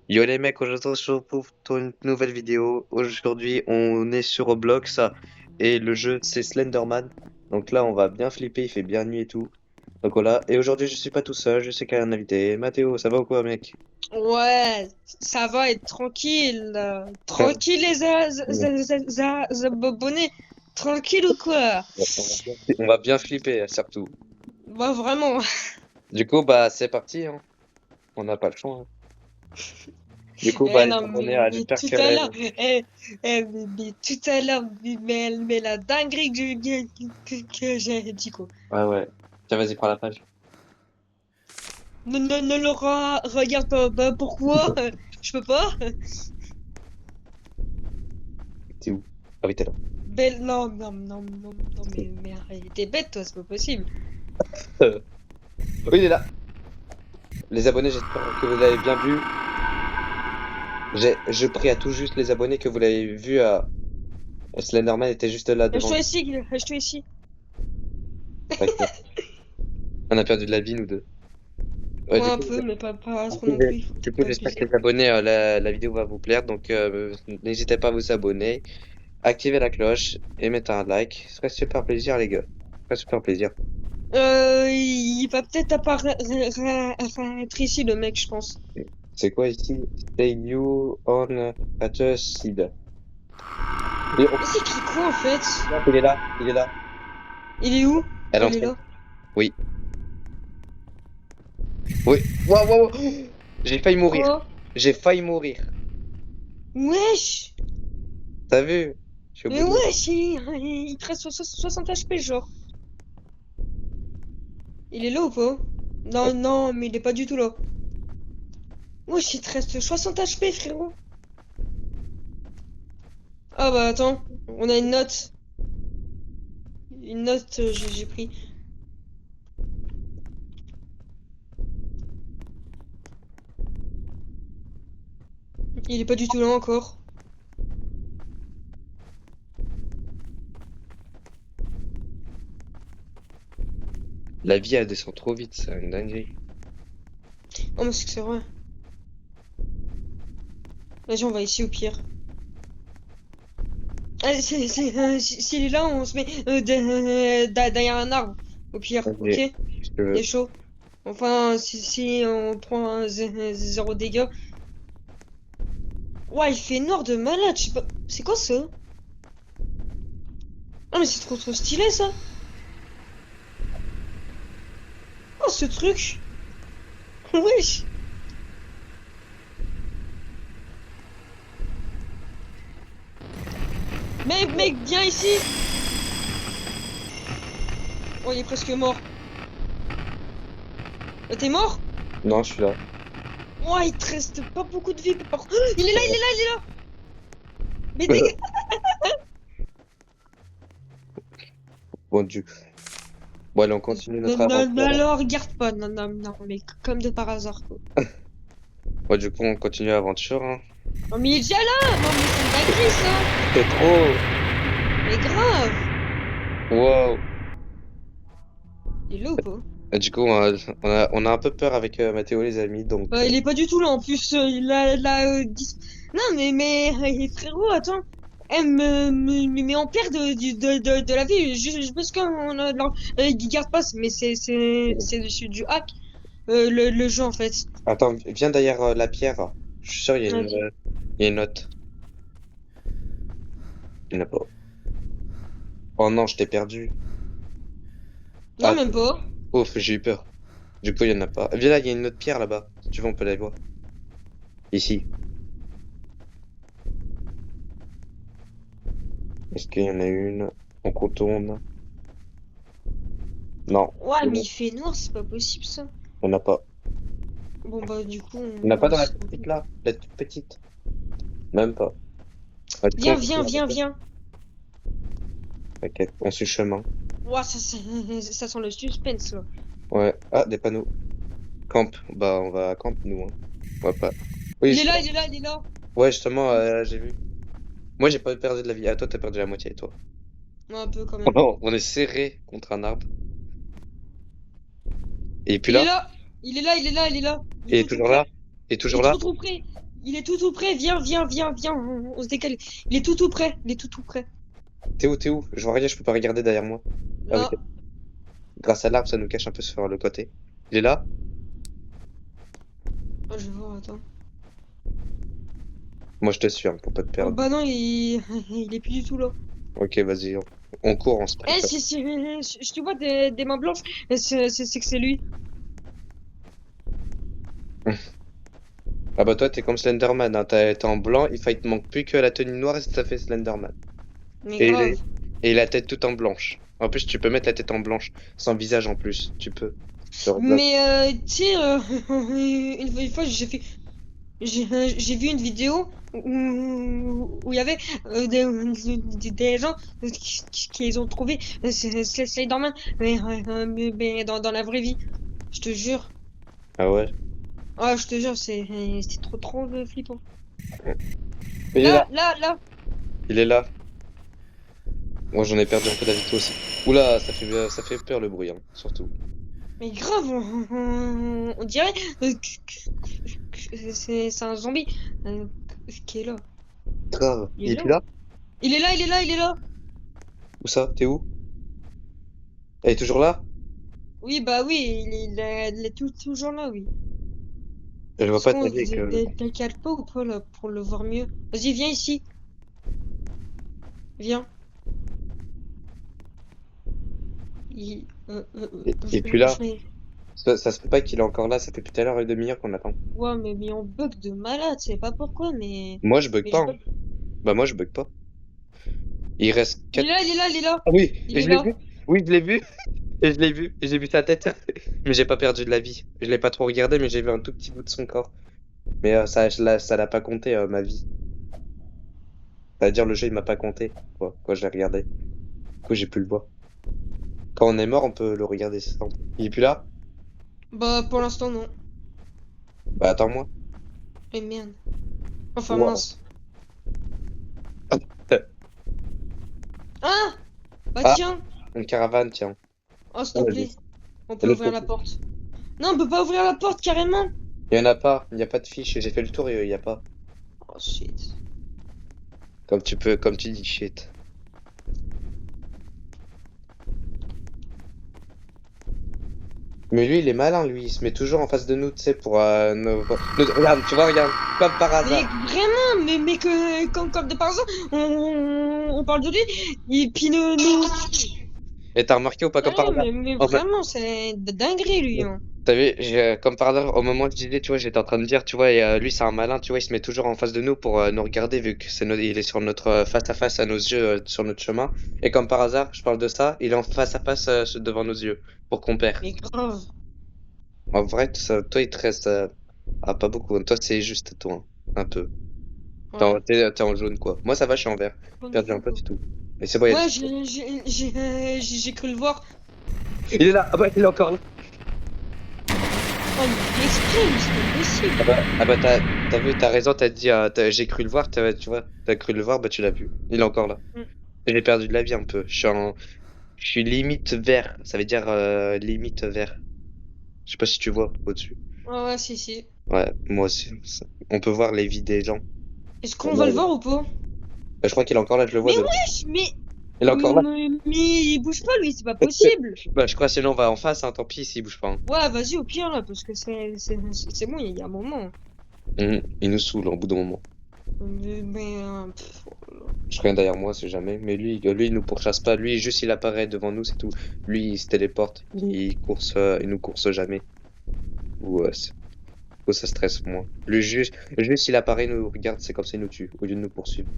Yo les mecs, aujourd'hui on se retrouve pour une nouvelle vidéo. Aujourd'hui on est sur Roblox et le jeu c'est Slenderman. Donc là on va bien flipper, il fait bien nuit et tout. Donc voilà, et aujourd'hui je suis pas tout seul, je sais qu'il y a un invité. Mathéo, ça va ou quoi mec? Ouais, ça va être tranquille. Tranquille les abonnés. Tranquille ou quoi? On va bien flipper surtout. Bah vraiment. Du coup bah c'est parti hein. On n'a pas le choix hein. Du coup bah Eh les non, abonnés, mais j'espère tout que... à l'heure, mais tout à l'heure, mais la dinguerie que j'ai dit quoi. Ouais ouais. Tiens vas-y prends la page. Ne le regarde pas. Bah pourquoi? Je peux pas? T'es où? Ah oui t'es là. Non, non, non, non, non, mais arrête, t'es bête toi, c'est pas possible. Euh, Oui il est là. Les abonnés, j'espère que vous l'avez bien vu. Je prie à tout juste les abonnés que vous l'avez vu. Slenderman était juste là Je devant te nous. ici, je te ici. T'inquiète. On a perdu de la vie, nous deux. Ouais, Ouais, un peu, mais pas du trop coup, non plus, il faut du peut-être coup, pas j'espère que abuser. les abonnés, la vidéo va vous plaire. Donc, n'hésitez pas à vous abonner, activer la cloche et mettre un like. Ce serait super plaisir, les gars. Ce serait super plaisir. Il va peut-être apparaître ici, le mec, je pense. C'est quoi ici? Stay you on Patches Seed. Et Mais c'est écrit quoi, en fait? il est là, il est là. Il est où? À Oh, il est l'entrée. là. Oui. Oui. Waouh, waouh, waouh. J'ai failli mourir. Quoi? J'ai failli mourir. Wesh! T'as vu? Je suis au bout Mais de l'eau. wesh, il te reste 60 HP, genre. Il est là ou pas? Non, non, mais il est pas du tout là. Wesh, il te reste 60 HP, frérot. Ah bah attends, on a une note. Une note, j'ai pris. Il est pas du tout là encore. La vie, elle descend trop vite, c'est une dinguerie. Oh, mais c'est que c'est vrai. Vas-y, on va ici au pire. S'il est là, on se met derrière un arbre. Au pire, ok? Vas-y, si tu Il est veux. chaud. Enfin, si on prend un zéro dégâts. Ouais, il fait noir de malade. Je sais pas. C'est quoi ça? Ah, mais c'est trop stylé ça. Oh, ce truc. Wesh. Mec, viens ici. Oh, il est presque mort. T'es mort? Non, je suis là. Ouais, il te reste pas beaucoup de vie. Il est là, il est là, il est là. Mais dégage. Bon Dieu. Bon, allez, on continue Non, notre non, aventure. non, non, regarde pas. Non, non, non, mais comme de par hasard, quoi. Bon, du coup, on continue l'aventure, hein. Non, mais il est déjà là! Non, mais c'est une dinguerie, ça! C'est trop! Mais grave! Wow! Il est là ou pas? Et du coup, on a un peu peur avec Mathéo, les amis, donc... Il est pas du tout là, en plus, Non, frérot, attends! Mais on perd de la vie, juste parce qu'on a il garde pas, mais c'est du hack, le jeu, en fait. Attends, viens derrière la pierre. Je suis sûr, Vas-y. il y a une note. Il n'y en a pas. Oh non, je t'ai perdu. Non, Ah, même pas. ouf, j'ai eu peur. Du coup, il n'y en a pas. Viens là, il y a une autre pierre là-bas. Si tu veux, on peut la voir. Ici. Est-ce qu'il y en a une? On contourne. Non, Ouais, c'est mais bon. il fait noir, c'est pas possible, ça. Il n'y en a pas. Bon, bah, du coup, Il n'y en a on pas dans la laisse petite tomber. là? La toute petite? Même pas. Ah, du coup, on Viens, continue viens, viens, l'aventure. viens. T'inquiète, on suit le chemin. Ouah, ça sent le suspense, là. Ouais. Ah, des panneaux. Camp. Bah, on va à camp, nous, hein. On va pas. Oui, Il est là, il est là, il est là. ouais, justement, j'ai vu. Moi, j'ai pas perdu de la vie. Ah, toi, t'as perdu la moitié, toi. Ouais, un peu quand même. Non, on est serré contre un arbre. Et puis Il est là, là, il est là, il est là, il est là. Il est et tout toujours près. là, et Il est toujours là. trop près. il est tout près. Viens. On se décale. Il est tout près. Il est tout près. T'es où, t'es où? Je vois rien, je peux pas regarder derrière moi. Ah oui, Là. grâce à l'arbre, ça nous cache un peu sur le côté. Il est là? Ah, je vais voir, attends. Moi, je te suis, hein, pour pas te Oh, perdre. bah non, il est plus du tout là. Ok, vas-y, on court, on se Eh, prépare. je te vois des mains blanches. C'est que c'est lui. Ah bah toi, t'es comme Slenderman, hein. T'es en blanc, il te manque plus que la tenue noire et ça fait Slenderman. Mais Et, grave. et la tête toute en blanche. En plus, tu peux mettre la tête en blanche, sans visage en plus, tu peux. Sur Roblox. Mais tu sais, une fois j'ai vu une vidéo où il y avait des gens qui ont trouvé Slenderman mais dans la vraie vie. Je te jure. Ah ouais. Ah, je te jure, c'était trop flippant. Il est là. Là. Il est là. Moi, j'en ai perdu un peu d'habitude aussi. Oula, ça fait peur le bruit, hein, surtout. Mais grave, on dirait que c'est un zombie qui est là. Grave. Il est Il est là. plus là? Il est là. Où ça? T'es où? Elle est toujours là? Oui, bah oui, il est toujours là, oui. Je vois Est-ce pas qu'on ta se vie que... décale pas ou pas là pour le voir mieux? Vas-y, viens ici. Viens. Il est plus là. Bouge les. Ça se peut pas qu'il est encore là, ça fait plus tout à l'heure une demi-heure qu'on attend. Ouais, mais on bug de malade, je sais pas pourquoi, mais. Moi, je bug Mais pas, je hein. bug. Bah moi, je bug pas. Il reste Il est 4... là, il est là, il est là. Ah oui, Il et est je l'ai là. vu. Oui, je l'ai vu. Et je l'ai vu. Et j'ai vu sa tête. Mais j'ai pas perdu de la vie. Je l'ai pas trop regardé, mais j'ai vu un tout petit bout de son corps. Mais ça l'a pas compté, ma vie. C'est-à-dire, le jeu, il m'a pas compté, quoi, quand je l'ai regardé. Du coup, j'ai pu le voir. Quand on est mort, on peut le regarder, c'est simple. Il est plus là? Bah, pour l'instant, non. Bah, attends-moi. Mais merde. Enfin, Wow. mince. Ah! Bah, Ah, tiens. une caravane, tiens. Oh, s'il Ah, te vas-y. plaît. On Et peut l'autre ouvrir la côté. porte. Non, on peut pas ouvrir la porte carrément. Il y en a pas. Il y a pas de fiche. J'ai fait le tour et il y a pas. Oh, shit. Comme tu dis, shit. Mais lui, il est malin, lui. Il se met toujours en face de nous, tu sais, pour regarde, tu vois, regarde. Comme par Mais hasard. vraiment, mais que, comme de par hasard, on parle de lui, et puis nous. Et t'as remarqué ou pas, comme par Ouais, hasard? mais En fait, vraiment, c'est de dinguerie, lui, hein. t'as vu, comme par hasard, au moment où je disais, tu vois, j'étais en train de dire, tu vois, et, lui, c'est un malin, tu vois, il se met toujours en face de nous pour nous regarder, vu que il est sur notre face à face à nos yeux, sur notre chemin. Et comme par hasard, je parle de ça, il est en face à face devant nos yeux, pour qu'on perd. Mais grave. En vrai, toi, il te reste pas beaucoup. Toi, c'est juste toi, hein, un peu. Ouais. T'es en jaune, quoi. Moi, ça va, je suis en vert. Comme Perdu un fou, peu, quoi. c'est tout. Mais c'est bon, il y a Ouais, j'ai cru le voir. Il est là! Ah bah, il est encore là! Oh, il fait exprès, mais c'est pas possible. Ah bah, t'as vu, t'as raison, t'as dit, j'ai cru le voir, tu vois, t'as cru le voir, bah tu l'as vu. Il est encore là. Mm. J'ai perdu de la vie un peu. Je suis limite vert. Ça veut dire limite vert. Je sais pas si tu vois au-dessus. Ouais, ouais, si. Ouais, moi aussi. On peut voir les vies des gens. Est-ce Ouais, qu'on va le voir ou pas? bah, je crois qu'il est encore là, je le vois Mais de. wesh, Il est encore là. mais il bouge pas, lui, c'est pas possible. Bah, je crois sinon on va en face, hein, tant pis s'il bouge pas, hein. Ouais, vas-y, au pire, là, parce que c'est bon, il y a un moment. Il nous saoule au bout d'un moment. Oh là là. Je regarde derrière moi, c'est jamais. Mais lui, il nous pourchasse pas. Lui, juste il apparaît devant nous, c'est tout. Lui, il se téléporte. Il nous course jamais. Ou ça stresse moins. Lui, juste il apparaît, il nous regarde, c'est comme ça, il nous tue, au lieu de nous poursuivre.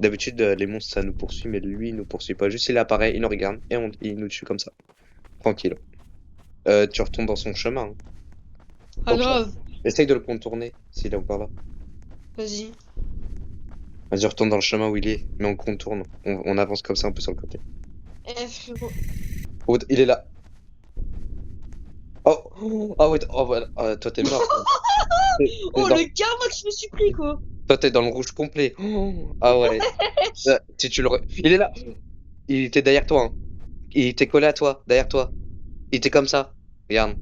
D'habitude, les monstres, ça nous poursuit, mais lui, il nous poursuit pas. Juste il apparaît, il nous regarde, et il nous tue comme ça. Tranquille. Tu retournes dans son chemin, hein. Ah, grave. Essaye de le contourner, s'il est encore là. Vas-y. Vas-y, retourne dans le chemin où il est, mais on contourne. On avance comme ça, un peu sur le côté. Eh, frérot. Oh, il est là. Oh, ah ouais, oh, voilà. Ah, toi t'es mort. T'es Oh, dans... le karma que je me suis pris, quoi. Toi t'es dans le rouge complet. Oh, ah ouais. Si tu Il est là. Il était derrière toi, hein. Il était collé à toi, derrière toi. Il était comme ça. Regarde.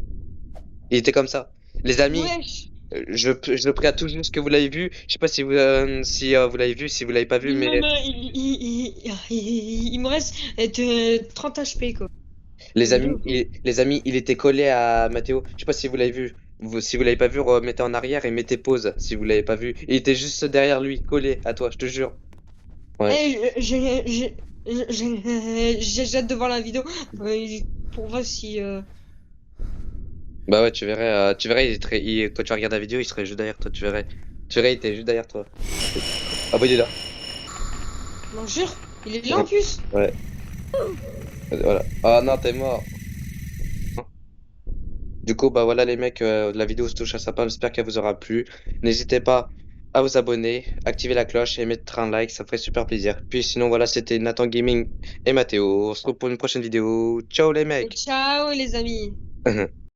Il était comme ça. Les amis, Wesh. Je le prie à tout juste que vous l'avez vu. Je sais pas si vous l'avez vu, si vous l'avez pas vu, Il, me, mais me- il me reste 30 HP, quoi. les amis, Vidéo. il était collé à Mathéo. Je sais pas si vous l'avez vu. Si vous l'avez pas vu, remettez en arrière et mettez pause si vous l'avez pas vu. Il était juste derrière lui, collé à toi, je te jure. Ouais. J'ai hâte de voir la vidéo pour voir si. Bah ouais, tu verrais, quand tu regardes la vidéo, il serait juste derrière toi, tu verrais. Tu verrais, il était juste derrière toi. Ah bah il est là. Non, jure, il est là en plus. Ouais, voilà. Ah non, t'es mort. Du coup, bah voilà les mecs, la vidéo se touche à sa fin, j'espère qu'elle vous aura plu. N'hésitez pas à vous abonner, activer la cloche et mettre un like, ça ferait super plaisir. Puis sinon, voilà, c'était Nathan Gaming et Mathéo. On se retrouve pour une prochaine vidéo. Ciao les Et mecs! ciao les amis.